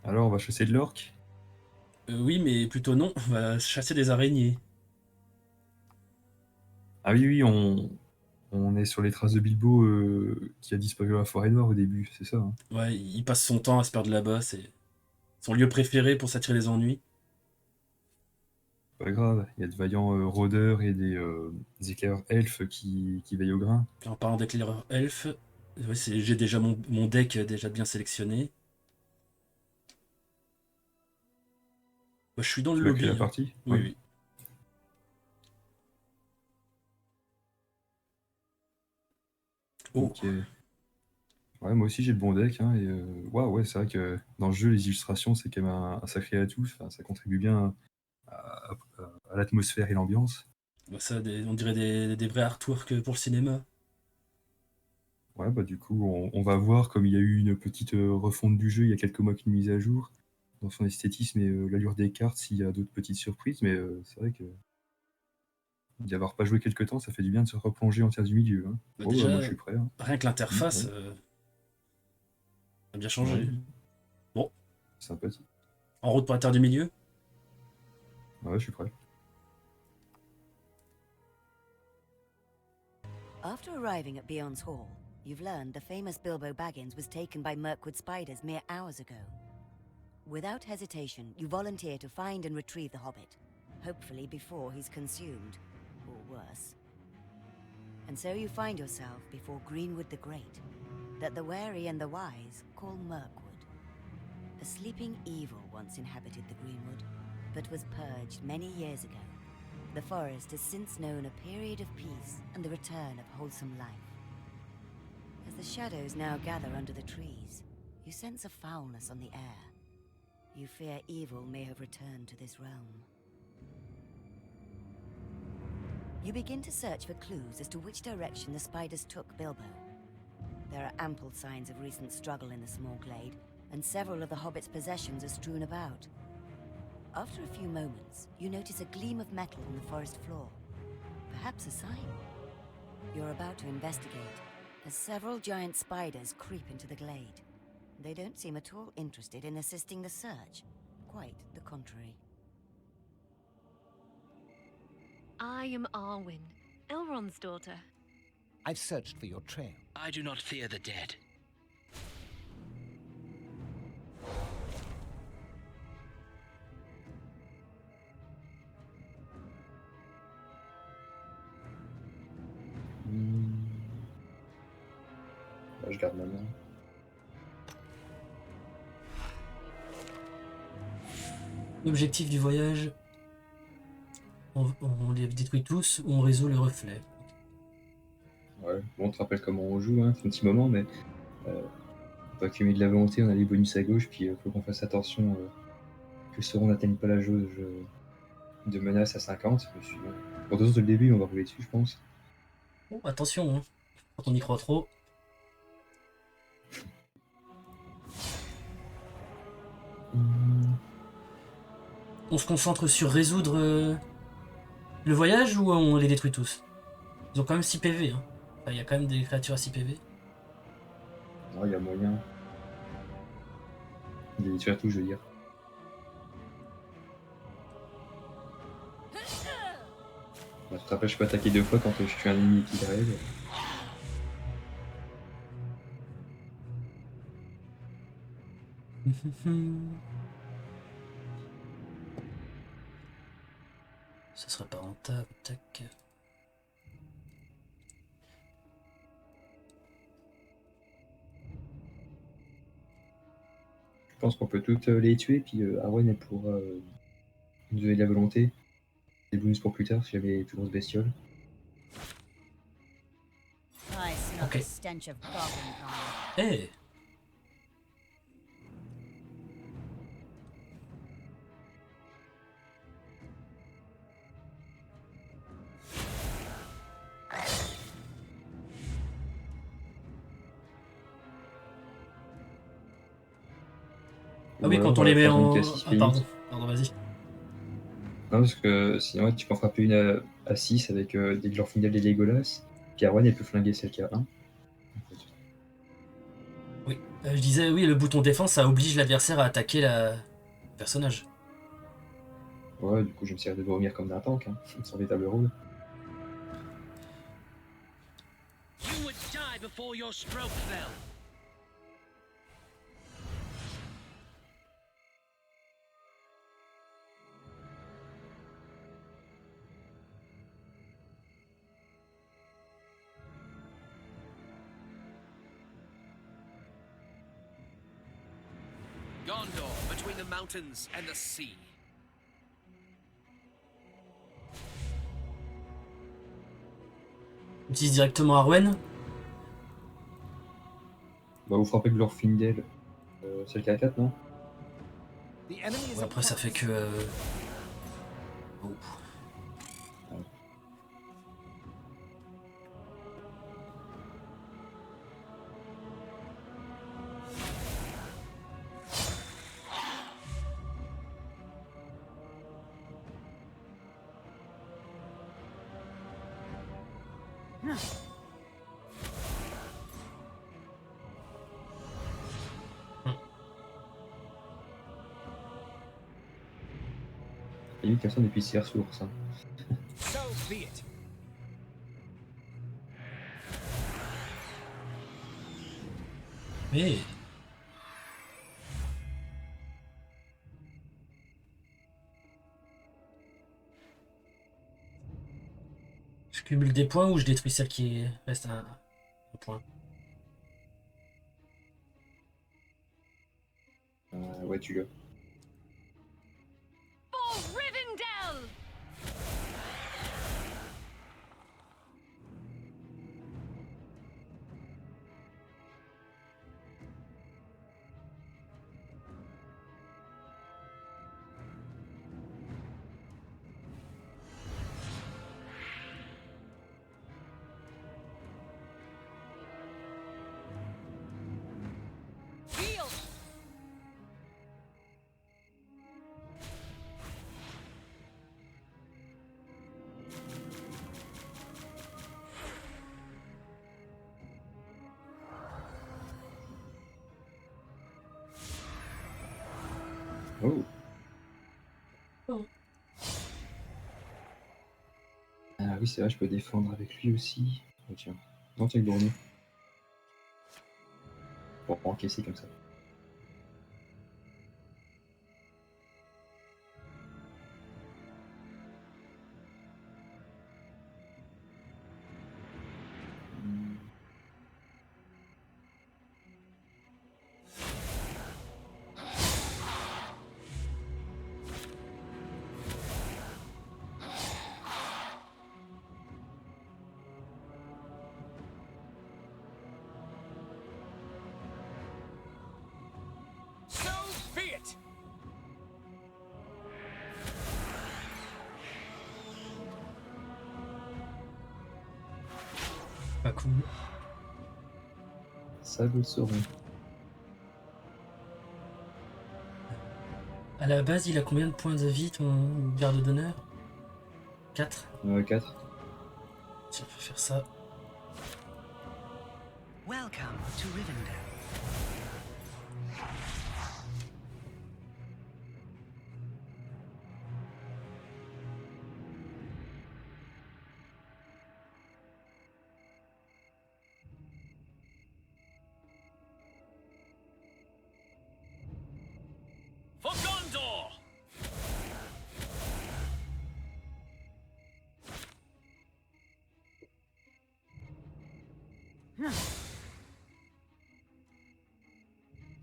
Alors, on va chasser de l'orque? Oui, mais plutôt non, on va chasser des araignées. Ah oui, oui, on est sur les traces de Bilbo qui a disparu à la forêt noire au début, c'est ça, hein. Ouais, il passe son temps à se perdre là-bas, c'est son lieu préféré pour s'attirer les ennuis. Pas grave, il y a de vaillants rôdeurs et des éclaireurs elfes qui veillent au grain. En parlant d'éclaireur elfe, ouais, j'ai déjà mon deck déjà bien sélectionné. Bah, je suis dans le Tu vas créer la lobby, hein. partie? Oui, Oui. oui. Oh, Ok. Ouais, moi aussi j'ai le bon deck, hein, et waouh, ouais, c'est vrai que dans le jeu, les illustrations, c'est quand même un sacré atout. Enfin, ça contribue bien à l'atmosphère et l'ambiance. bah ça, on dirait des vrais artworks pour le cinéma. Ouais, bah du coup, on va voir, comme il y a eu une petite refonte du jeu il y a quelques mois qu'une mise à jour, dans son esthétisme et l'allure des cartes, s'il y a d'autres petites surprises, mais c'est vrai que d'y avoir pas joué quelques temps, ça fait du bien de se replonger en terre du milieu, hein. Bah Oh, bah, moi je déjà, suis prêt, hein. rien que l'interface Ouais, a bien ouais, changé. Bon, sympathique. en route pour la Terre du Milieu. Ouais, je suis prêt. After arriving at Beyond's Hall, you've learned the famous Bilbo Baggins was taken by Mirkwood spiders mere hours ago. Without hesitation, you volunteer to find and retrieve the Hobbit, hopefully before he's consumed, or worse. And so you find yourself before Greenwood the Great, that the wary and the wise call Mirkwood. A sleeping evil once inhabited the Greenwood, but was purged many years ago. The forest has since known a period of peace and the return of wholesome life. As the shadows now gather under the trees, you sense a foulness on the air. You fear evil may have returned to this realm. You begin to search for clues as to which direction the spiders took Bilbo. There are ample signs of recent struggle in the small glade, and several of the Hobbit's possessions are strewn about. After a few moments, you notice a gleam of metal on the forest floor. Perhaps a sign. You're about to investigate, as several giant spiders creep into the glade. They don't seem at all interested in assisting the search. Quite the contrary. I am Arwen, Elrond's daughter. I've searched for your trail. I do not fear the dead. Bah, je garde ma main. L'objectif du voyage, on les détruit tous ou on résout les reflets. Ouais, bon, on te rappelle comment on joue, hein, c'est un petit moment, mais on va accumuler de la volonté, on a les bonus à gauche, puis faut qu'on fasse attention que Sauron n'atteigne pas la jauge de menace à 50. Mais sinon, pour deux autres, le début, on va rouler dessus, je pense. Bon, attention, hein, quand on y croit trop. On se concentre sur résoudre le voyage ou on les détruit tous? Ils ont quand même 6 PV, hein. Enfin, il y a quand même des créatures à 6 PV. Non, il y a moyen de les détruire tout, je veux dire. Bah, tu te rappelles, je peux attaquer deux fois quand je tue un ennemi qui arrive. Ça serait pas rentable, tac. Je pense qu'on peut toutes les tuer, puis Arwen, elle pourra nous donner de la volonté. Des bonus pour plus tard, si jamais les plus grosses bestioles. I smell Okay. the stench of goblin kind. Eh, ah oui, quand on les met en... Ah, pardon, vas-y. Non, parce que sinon, ouais, tu peux en frapper une à 6 avec des Glorfindel et des Legolas. Puis Arwen, elle peut flinguer celle qui a 1. Oui. Je disais, oui, le bouton défense, ça oblige l'adversaire à attaquer le personnage. Ouais, du coup, je me servais de revenir comme d'un tank, hein, sans véritable rôle. You would die before your stroke fell. Gondor, between the mountains and the sea. On utilise directement Arwen. Bah, vous frappez de leur Findel. C'est le K4, non? The enemy is Ouais, après, ça fait que... Oh. Il y a une personne depuis ces ressources. Hein. so be it. Mais... Je cumule des points ou je détruis celle qui reste un point. Ouais, tu l'as. For Rivendell! Heal! Oh. Oh. Ah oui, c'est vrai, je peux défendre avec lui aussi. Oh, tiens. Non, tiens, le pour encaisser comme ça. So be it. Pas cool. Ça, vous le saurez. À la base, il a combien de points de vie, ton garde d'honneur? 4. 4. Tiens, on va faire ça. Welcome to Rivendell. For Gondor!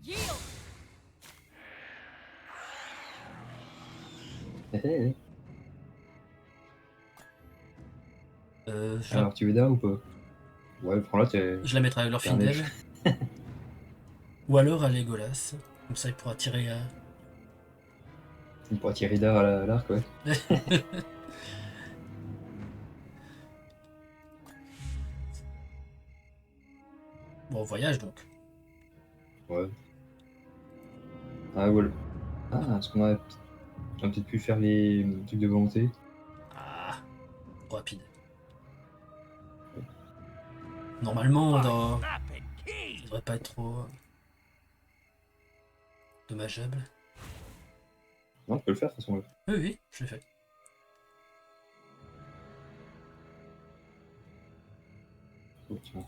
Yield! Alors, tu veux d'art ou pas? Ouais, prends-la, t'es... Je la mettrai avec leur fidèle. Ou alors à Legolas. Comme ça, il pourra tirer à... Il pourra tirer d'art à l'arc, ouais. Bon, voyage donc. Ouais. Ah, voilà. Ah, est-ce qu'on a peut-être pu faire les trucs de volonté? Ah, trop rapide. Normalement, ça devrait pas être trop... dommageable. Non, tu peux le faire de toute façon. Là. Oui, oui, je l'ai fait. Oh, tiens.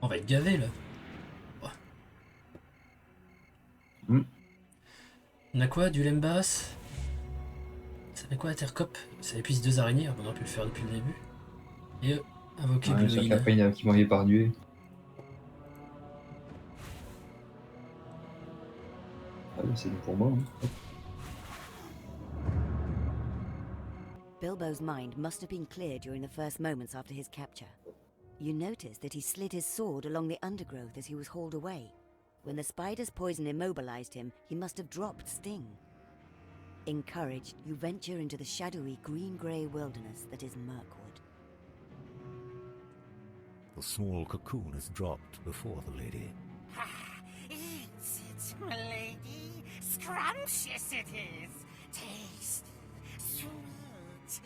On va être gavé là. Ouais. On a quoi? Du lembas? Ça fait quoi Attercop? Ça épuise 2 araignées, on aurait pu le faire depuis le début. Et invoquer Ouais, Blue sauf Hill. qu'après, il y en a qui m'ont épargné. Ah oui, c'est bon pour moi. Hein. Bilbo's mind must have been clear during the first moments after his capture. You notice that he slid his sword along the undergrowth as he was hauled away. When the spider's poison immobilized him, he must have dropped Sting. Encouraged, you venture into the shadowy green-grey wilderness that is Mirkwood. The small cocoon is dropped before the lady. Eat it, milady. Scrumptious it is. Tasty, sweet.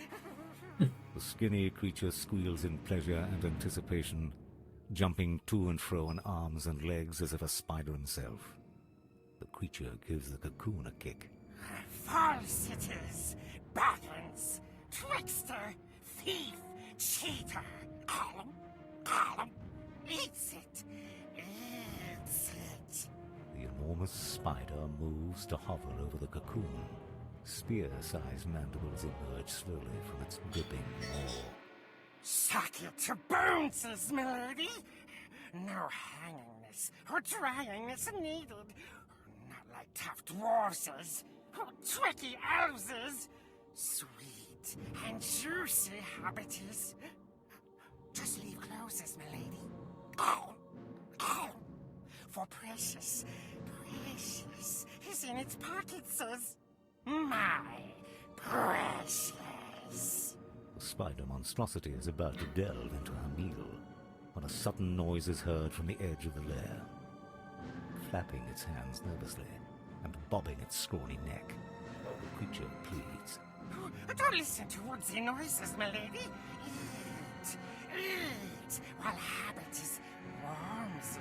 The skinny creature squeals in pleasure and anticipation, jumping to and fro in arms and legs as if a spider himself. The creature gives the cocoon a kick. False it is. Baggins, trickster, thief, cheater. Eats it. Eats it. The enormous spider moves to hover over the cocoon. Spear-sized mandibles emerge slowly from its dripping maw. Suck it to bones, milady. No hangingness or dryingness needed. Not like tough dwarfses or tricky elves. Sweet and juicy habbities. Just leave closes, milady. For precious is in its pockets, my precious. The spider monstrosity is about to delve into her meal when a sudden noise is heard from the edge of the lair. Flapping its hands nervously and bobbing its scrawny neck, the creature pleads. Oh, don't listen to woodsy noises, milady. Eat, while habit is warms.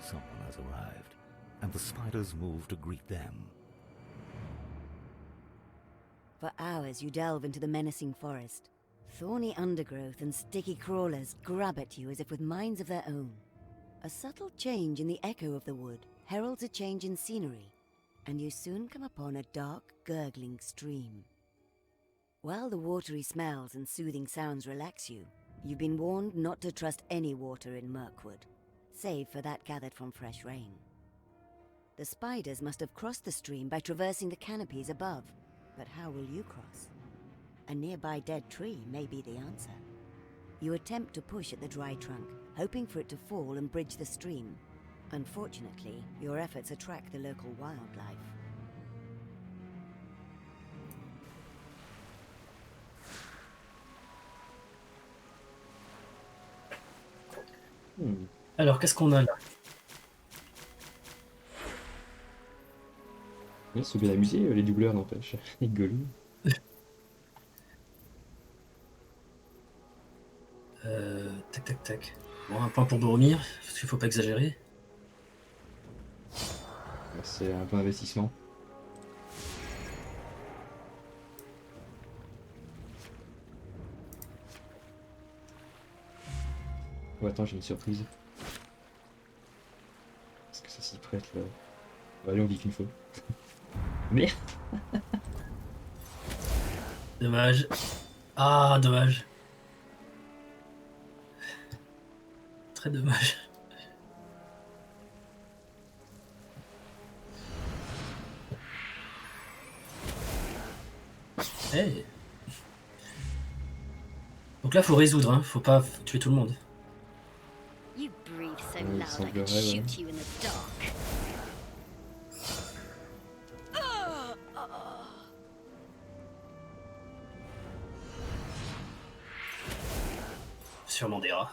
Someone has arrived, and the spiders move to greet them. For hours you delve into the menacing forest. Thorny undergrowth and sticky crawlers grab at you as if with minds of their own. A subtle change in the echo of the wood heralds a change in scenery, and you soon come upon a dark, gurgling stream. While the watery smells and soothing sounds relax you, you've been warned not to trust any water in Mirkwood, save for that gathered from fresh rain. The spiders must have crossed the stream by traversing the canopies above, but how will you cross? A nearby dead tree may be the answer. You attempt to push at the dry trunk, hoping for it to fall and bridge the stream. Unfortunately, your efforts attract the local wildlife. Alors, qu'est-ce qu'on a là? Ils sont bien amusés, les doubleurs, n'empêche. Et Gollum. Tac tac tac. Bon, un point pour Boromir, parce qu'il faut pas exagérer. C'est un bon investissement. Oh, attends, j'ai une surprise. Est-ce que ça s'y prête là? Bah, allez, on vit qu'une fois. Merde! Dommage. Ah, dommage. Très dommage. Hey. Donc là, faut résoudre, hein. Faut pas tuer tout le monde. You breathe so il loud I semblerait, could ouais. shoot you in the dark. Sûrement des rats.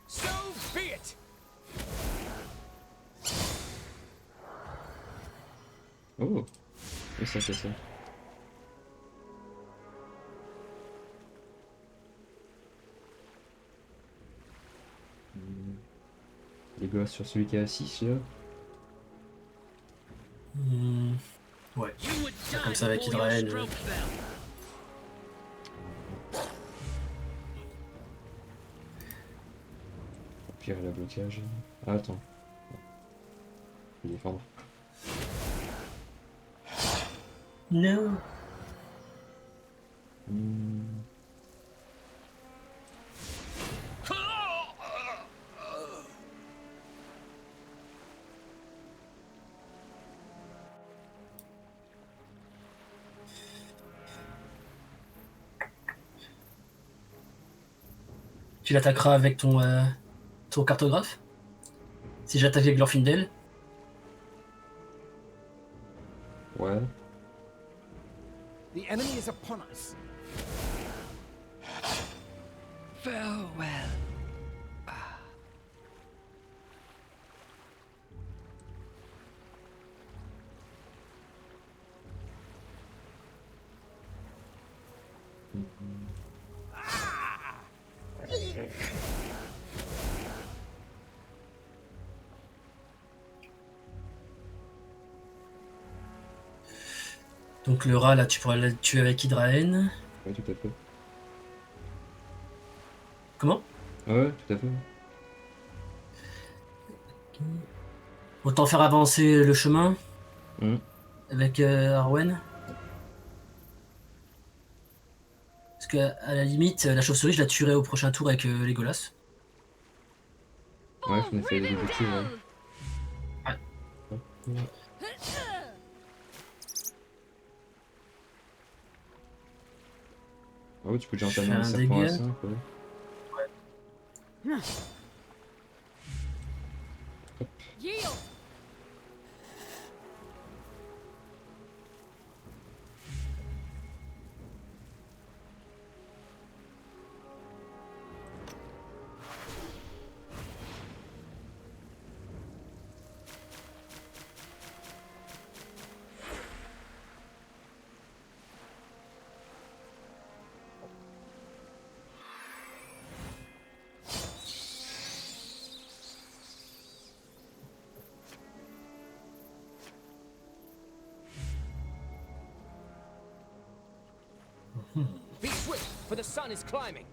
So be it. Oh, et ça fait ça. Les gosses sur celui qui est assis, là. Ouais. You would die Comme ça avec before your Hydrael. stroke fell. Au pire, il a blocage. Ah, attends. Je vais défendre. Non. Tu l'attaqueras avec ton cartographe. Si j'attaque avec l'Orfindel, Ouais. The enemy is upon us. Farewell. donc le rat là, tu pourras le tuer avec Hydraen. Ouais, tout à fait. Comment? Ouais, tout à fait. Autant faire avancer le chemin Mm. avec Arwen. Parce que à la limite, la chauve-souris, je la tuerai au prochain tour avec Legolas. Ouais, on a fait les objectifs, ouais. Ah ouais, tu peux déjà entamer Je fais un un serpent à dégât. 5, ouais. Yield! Be swift, for the sun is climbing.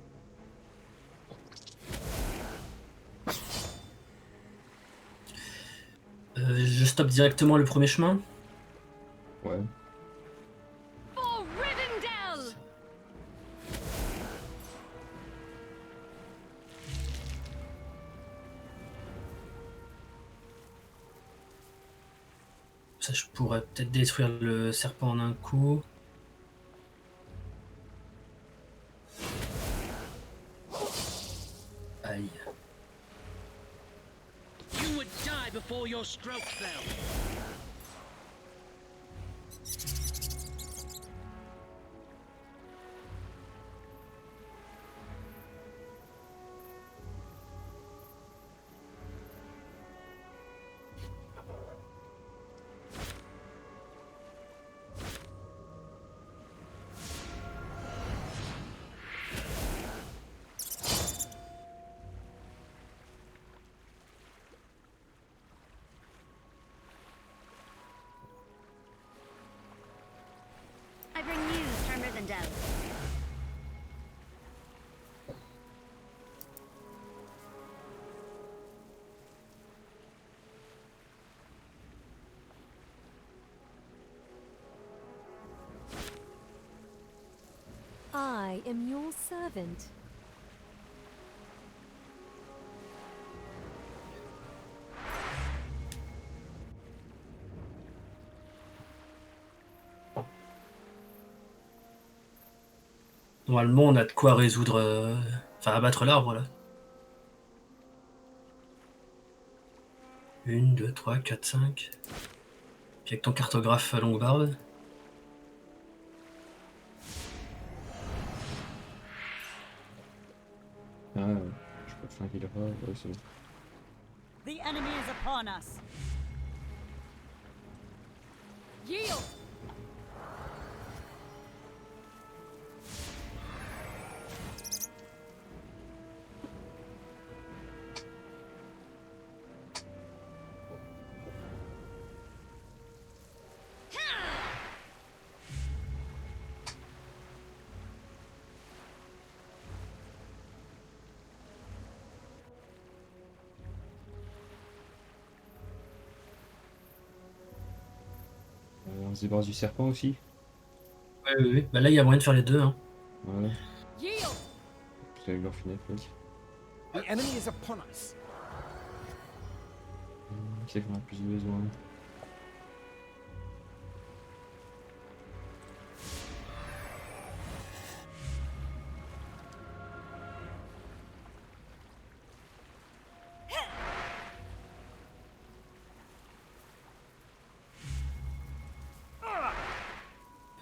Je stoppe directement le premier chemin. Ouais. For Rivendell! Ça, je pourrais peut-être détruire le serpent en un coup. Aïe. You would die before your stroke fell. I bring news from Rivendell. I am your servant. Normalement, on a de quoi résoudre... Enfin, abattre l'arbre, là. 1, 2, 3, 4, 5. Puis avec ton cartographe à longue barbe. Ah, je peux flinguer le rat. Ouais, c'est bon. The enemy is upon us. Yield! On se débarrasse du serpent aussi. Oui. Bah là, il y a moyen de faire les deux. Hein. Ouais. Yield! Vous avez leur fenêtre, mec. The enemy is upon us. Qui c'est qu'on a plus besoin?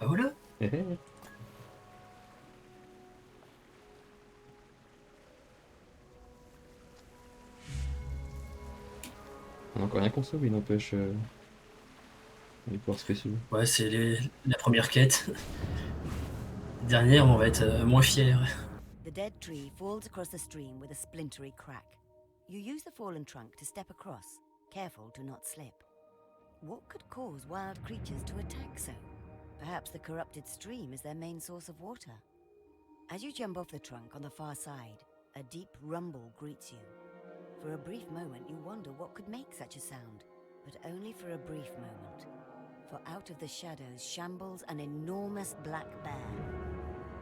Ah voilà. On a encore rien consommé, n'empêche. Les pouvoirs spéciaux. Ouais, c'est la première quête. Dernière, on va être moins fiers. The dead tree falls across the stream with a splintery crack. You use the fallen trunk to step across, careful to not slip. What could cause wild creatures to attack so? Perhaps the corrupted stream is their main source of water. As you jump off the trunk on the far side, a deep rumble greets you. For a brief moment you wonder what could make such a sound, but only for a brief moment. For out of the shadows shambles an enormous black bear.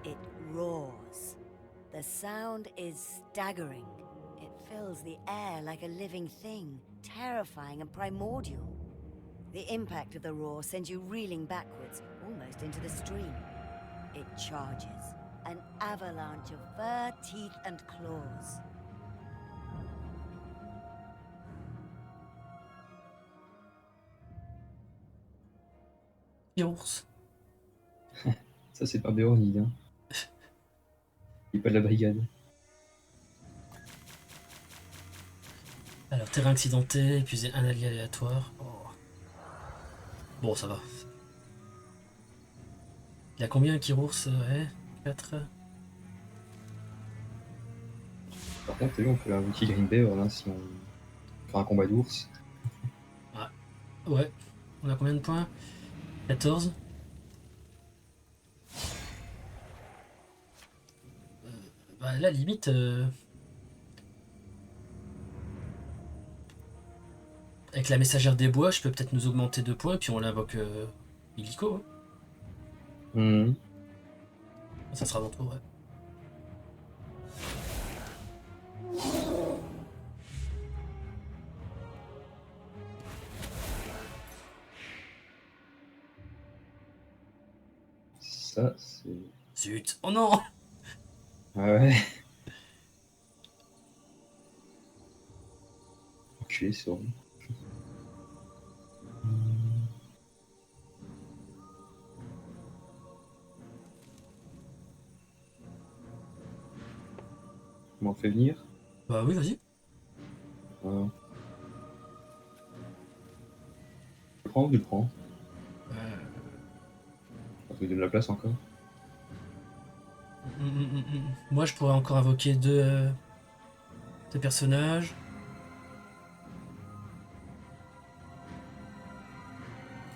It roars. The sound is staggering. It fills the air like a living thing, terrifying and primordial. The impact of the roar sends you reeling backwards, almost into the stream. It charges, an avalanche of fur, teeth and claws. Et ours. Ça, c'est pas Béornide, hein. Il est pas de la brigade. Alors, terrain accidenté, épuiser un allié aléatoire. Oh. Bon, ça va. Il y a combien qui ours? Ouais, 4. Par contre, t'as vu, on peut invoquer Green Bear là si on fait un combat d'ours. Ouais. On a combien de points? 14. Bah là, limite... Avec la messagère des bois, je peux peut-être nous augmenter 2 points, puis on l'invoque illico. Hein. Ça sera mon tour, ouais. Ça, c'est... Zut. Oh non. Ah ouais. Enculé, Sauron. On m'en fait venir? Bah oui, vas-y. Je le prends ou tu le prends? Parce qu'il donne de la place encore. Moi, je pourrais encore invoquer 2 personnages.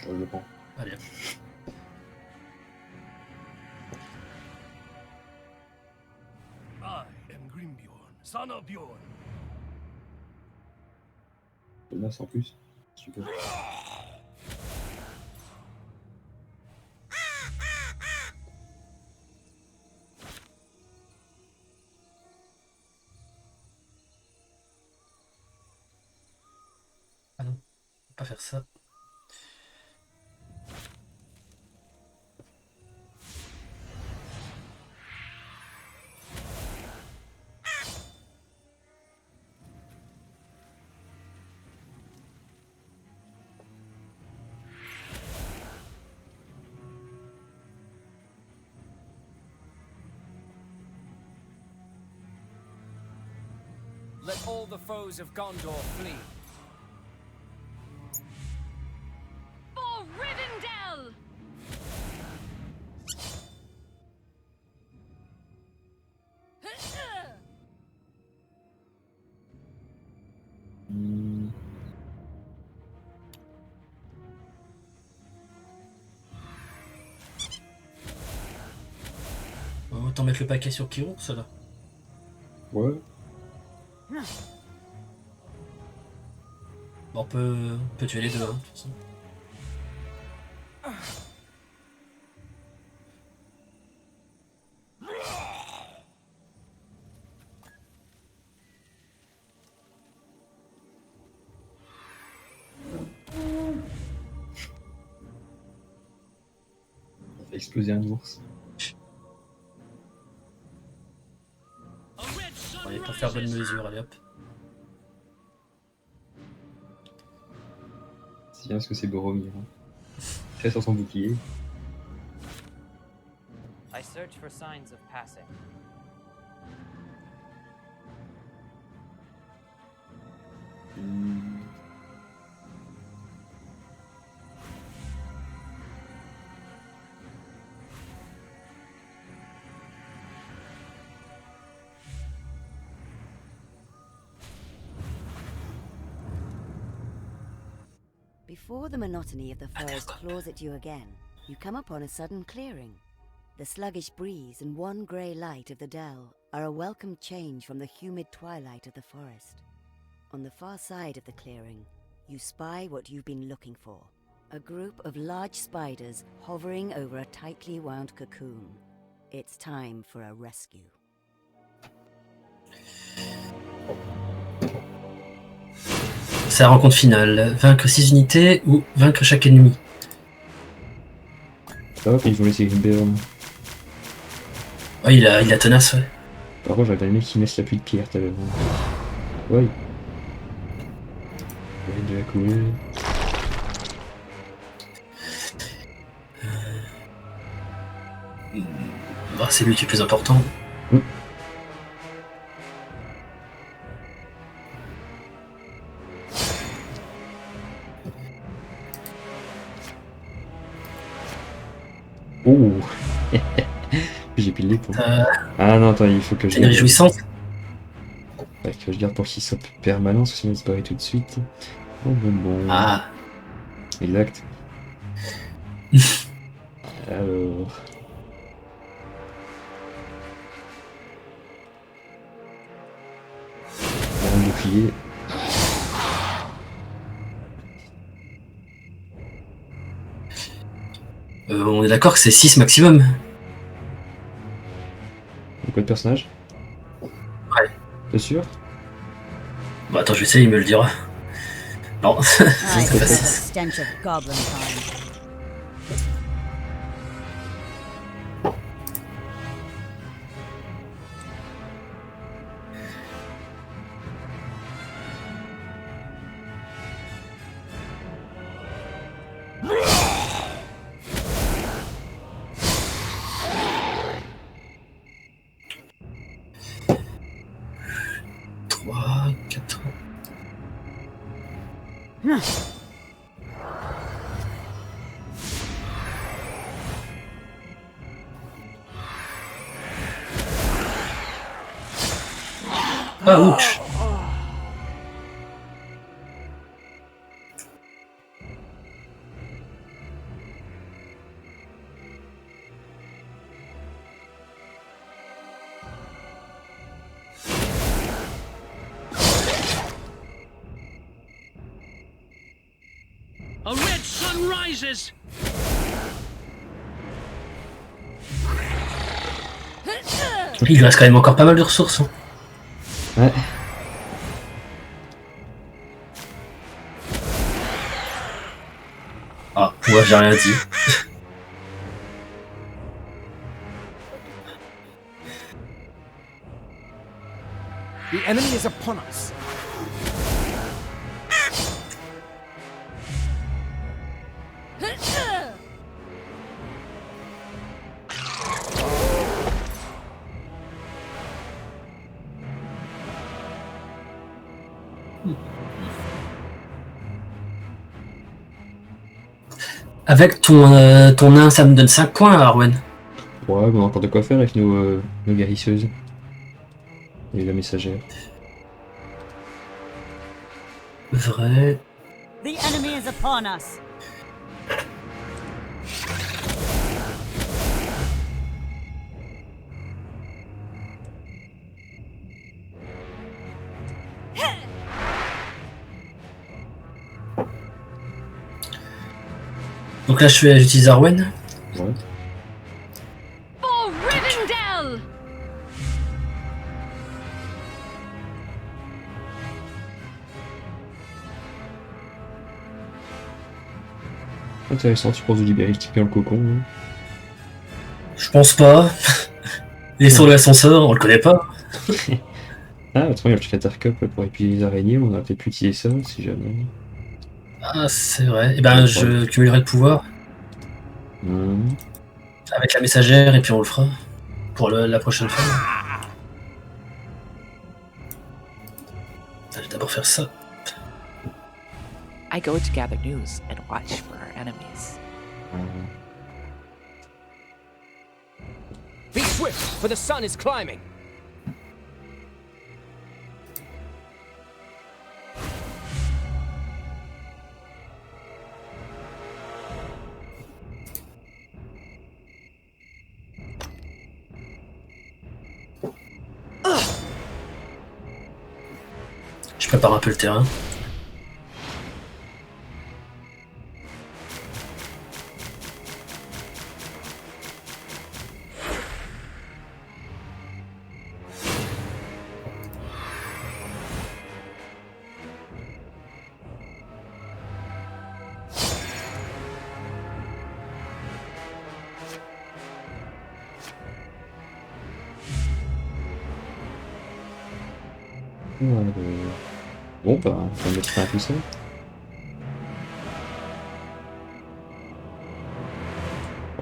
Je le prends. Allez. I am Grimbeorn, son of Bjorn. Menace en plus. Super. Ah non, on va pas faire ça. Let all the foes of Gondor flee. For Rivendell! Autant mettre le paquet sur Kiron, ça là. Ouais. Bon, on peut tuer les deux, hein, de toute façon. Ça fait exploser un ours. Allez, pour faire bonne mesure, allez hop. C'est bien parce que c'est Boromir. Hein. Très sur son bouclier. I search for signs of passing. Before the monotony of the forest claws at you again, you come upon a sudden clearing. The sluggish breeze and one grey light of the dell are a welcome change from the humid twilight of the forest. On the far side of the clearing, you spy what you've been looking for. A group of large spiders hovering over a tightly wound cocoon. It's time for a rescue. C'est la rencontre finale. Vaincre 6 unités ou vaincre chaque ennemi. Ça va quand ils vont laisser une Béorn. Ouais, il a tenace, ouais. Par contre, j'aurais bien aimé qu'ils mettent la pluie de pierre tout à l'heure. Ouais. Ouais, de la couler. Bah, c'est lui qui est le plus important. Oh. J'ai pile les points. Ah non, attends, il faut que je... C'est une réjouissance. Ouais, que je garde pour qu'il soit permanent, parce que sinon il disparaît tout de suite. Bon. Ah. Et l'acte. Alors... Un bouclier. On est d'accord que c'est 6 maximum. Quoi de personnage? Ouais. T'es sûr? Bah attends, je vais essayer, il me le dira. Non, c'est pas 6. Stench of goblin kind. Ah, ouch. A red sun rises. Il lui reste quand même encore pas mal de ressources. Hein. Ouais. Ah, moi j'ai rien dit. The enemy is upon us. Avec ton nain, ça me donne 5 points, Arwen. Ouais, mais on a encore de quoi faire avec nos guérisseuses. Et la messagère. Vrai. The enemy is upon us. Donc là, j'utilise Arwen. Ouais. For Rivendell! Intéressant, tu penses de libérer le type dans le cocon. Hein. Je pense pas. Il est sur l'ascenseur, on le connaît pas. Ah, autrement, il y a le truc Attercop pour épiler les araignées, on aurait peut-être pu utiliser ça si jamais. Ah, c'est vrai. Et ben, je cumulerai le pouvoir avec la messagère et puis on le fera pour la prochaine fois. Je vais d'abord faire ça. I go to gather news and watch for our enemies. Be swift, for the sun is climbing. Je prépare un peu le terrain. Bon, bah, on va mettre fin à tout ça.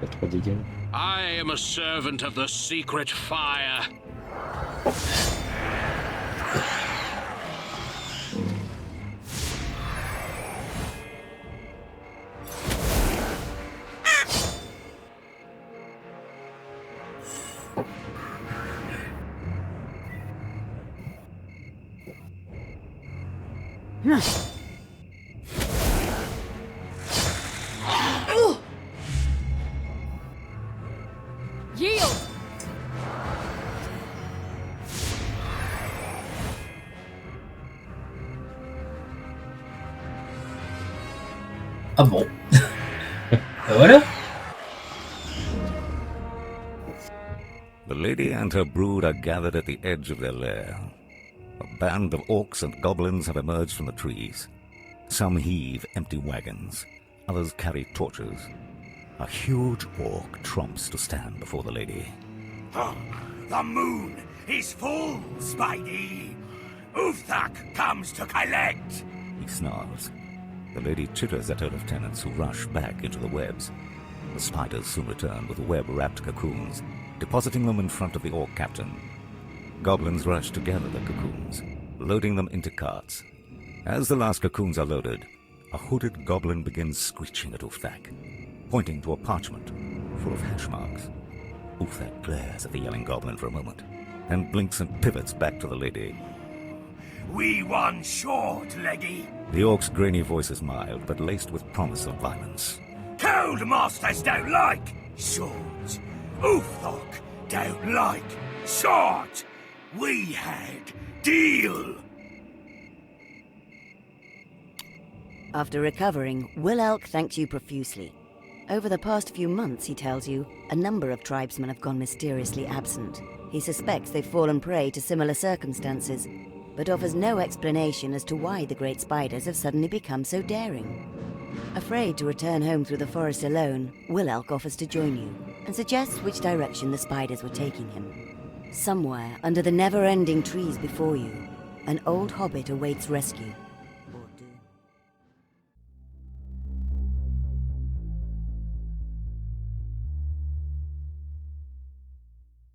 Ouais, 3 dégâts. I am a servant of the secret fire. Yield! Ah bon. Voilà. The lady and her brood are gathered at the edge of their lair. A band of orcs and goblins have emerged from the trees. Some heave empty wagons, others carry torches. A huge orc trumps to stand before the lady. Oh, the moon is full, Spidey. Uthak comes to collect. He snarls. The lady chitters at her lieutenants who rush back into the webs. The spiders soon return with web-wrapped cocoons, depositing them in front of the orc captain. Goblins rush to gather the cocoons, loading them into carts. As the last cocoons are loaded, a hooded goblin begins screeching at Uthak, pointing to a parchment full of hash marks. Uthak glares at the yelling goblin for a moment, then blinks and pivots back to the lady. We won short, Leggy. The orc's grainy voice is mild, but laced with promise of violence. Cold masters don't like short. Uthak don't like short. We had deal. After recovering, Will Elk thanked you profusely. Over the past few months, he tells you, a number of tribesmen have gone mysteriously absent. He suspects they've fallen prey to similar circumstances, but offers no explanation as to why the great spiders have suddenly become so daring. Afraid to return home through the forest alone, Will Elk offers to join you, and suggests which direction the spiders were taking him. Somewhere under the never-ending trees before you, an old hobbit awaits rescue.